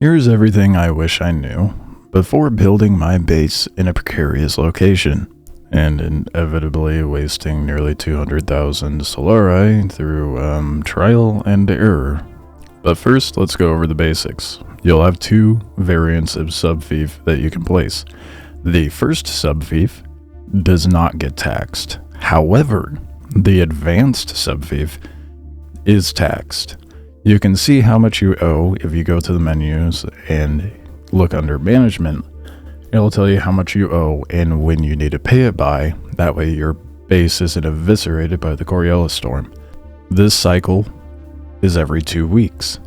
Here's everything I wish I knew before building my base in a precarious location, and inevitably wasting nearly 200,000 Solari through trial and error. But first, let's go over the basics. You'll have two variants of subfief that you can place. The first subfief does not get taxed. However, the advanced subfief is taxed. You can see how much you owe if you go to the menus and look under management. It'll tell you how much you owe and when you need to pay it by. That way your base isn't eviscerated by the Coriolis storm. This cycle is every 2 weeks.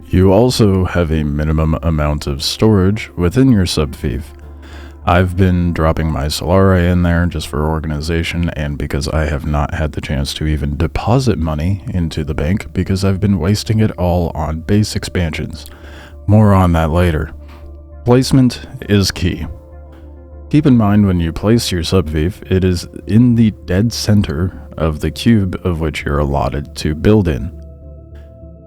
You also have a minimum amount of storage within your subfief. I've been dropping my Solari in there just for organization and because I have not had the chance to even deposit money into the bank because I've been wasting it all on base expansions. More on that later. Placement is key. Keep in mind when you place your subfief, it is in the dead center of the cube of which you're allotted to build in.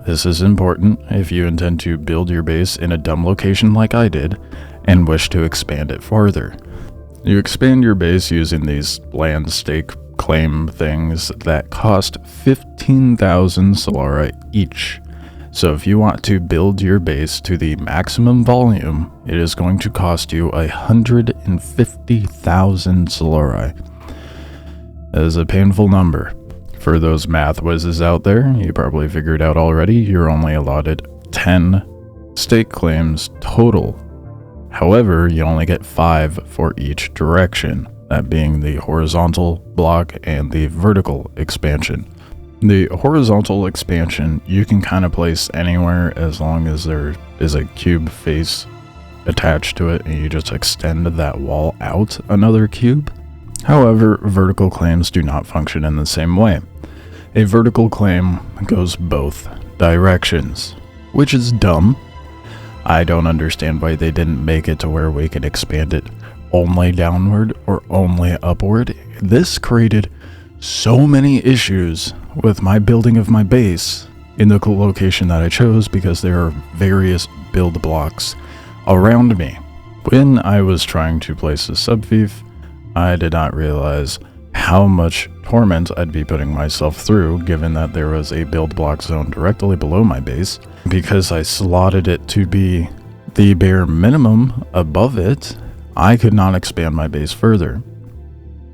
This is important if you intend to build your base in a dumb location like I did and wish to expand it farther. You expand your base using these land stake claim things that cost 15,000 Solari each. So if you want to build your base to the maximum volume, it is going to cost you 150,000 Solari. That is a painful number. For those math whizzes out there, you probably figured out already you're only allotted 10 stake claims total. However, you only get 5 for each direction, that being the horizontal block and the vertical expansion. The horizontal expansion you can kind of place anywhere as long as there is a cube face attached to it and you just extend that wall out another cube. However, vertical claims do not function in the same way. A vertical claim goes both directions, which is dumb. I don't understand why they didn't make it to where we can expand it only downward or only upward. This created so many issues with my building of my base in the location that I chose because there are various build blocks around me. When I was trying to place a subfief, I did not realize how much torment I'd be putting myself through given that there was a build block zone directly below my base. Because I slotted it to be the bare minimum above it, I could not expand my base further.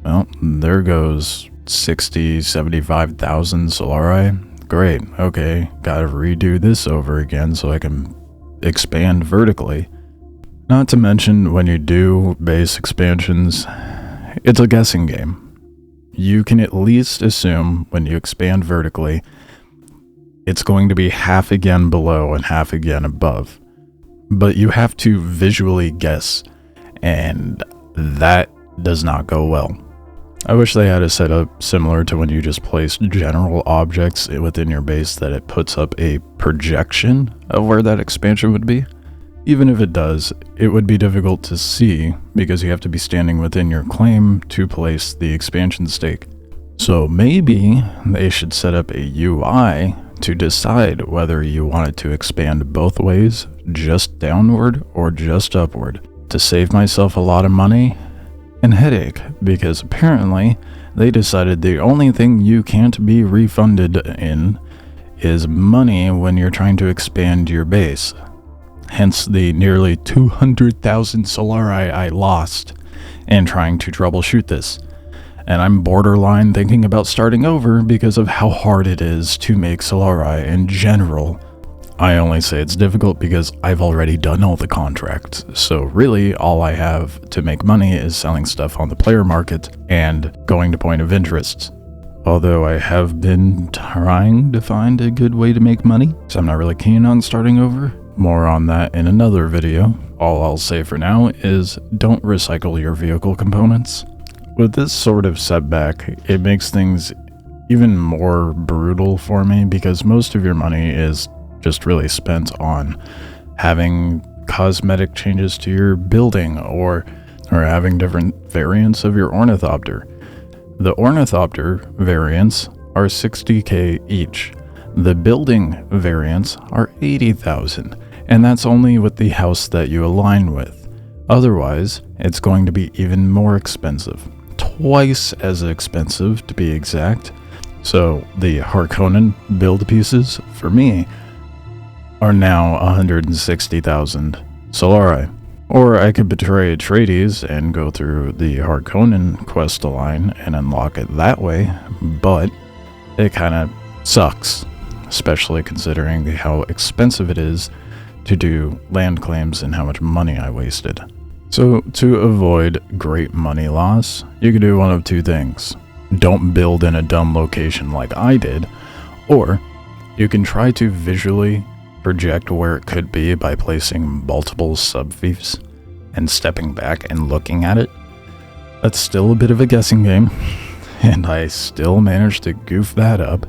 Well, there goes 75,000 Solari. Great, okay, gotta redo this over again so I can expand vertically. Not to mention, when you do base expansions, it's a guessing game. You can at least assume when you expand vertically, it's going to be half again below and half again above. But you have to visually guess, and that does not go well. I wish they had a setup similar to when you just place general objects within your base that it puts up a projection of where that expansion would be. Even if it does, it would be difficult to see because you have to be standing within your claim to place the expansion stake. So maybe they should set up a UI to decide whether you wanted to expand both ways, just downward or just upward, to save myself a lot of money and headache, because apparently they decided the only thing you can't be refunded in is money when you're trying to expand your base. Hence the nearly 200,000 Solari I lost in trying to troubleshoot this. And I'm borderline thinking about starting over because of how hard it is to make Solari in general. I only say it's difficult because I've already done all the contracts, so really all I have to make money is selling stuff on the player market and going to point of interest. Although I have been trying to find a good way to make money, so I'm not really keen on starting over. More on that in another video. All I'll say for now is don't recycle your vehicle components. With this sort of setback, it makes things even more brutal for me because most of your money is just really spent on having cosmetic changes to your building or having different variants of your ornithopter. The ornithopter variants are 60k each. The building variants are 80,000. And that's only with the house that you align with. Otherwise, it's going to be even more expensive. Twice as expensive, to be exact. So the Harkonnen build pieces, for me, are now 160,000 Solari. Or I could betray Atreides and go through the Harkonnen quest line and unlock it that way, but it kind of sucks, especially considering how expensive it is to do land claims and how much money I wasted. So to avoid great money loss, you can do one of two things. Don't build in a dumb location like I did, or you can try to visually project where it could be by placing multiple subfiefs and stepping back and looking at it. That's still a bit of a guessing game, and I still managed to goof that up,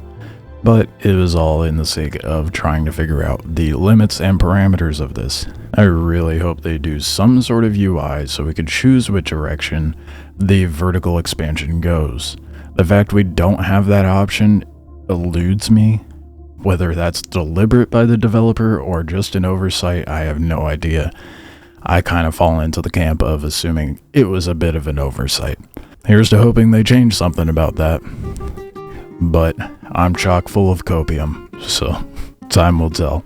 but it was all in the sake of trying to figure out the limits and parameters of this. I really hope they do some sort of UI so we can choose which direction the vertical expansion goes. The fact we don't have that option eludes me. Whether that's deliberate by the developer or just an oversight, I have no idea. I kind of fall into the camp of assuming it was a bit of an oversight. Here's to hoping they change something about that. But I'm chock full of copium, so time will tell.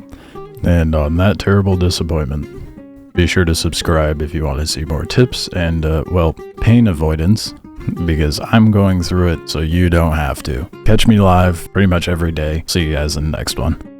And on that terrible disappointment, be sure to subscribe if you want to see more tips and, pain avoidance, because I'm going through it so you don't have to. Catch me live pretty much every day. See you guys in the next one.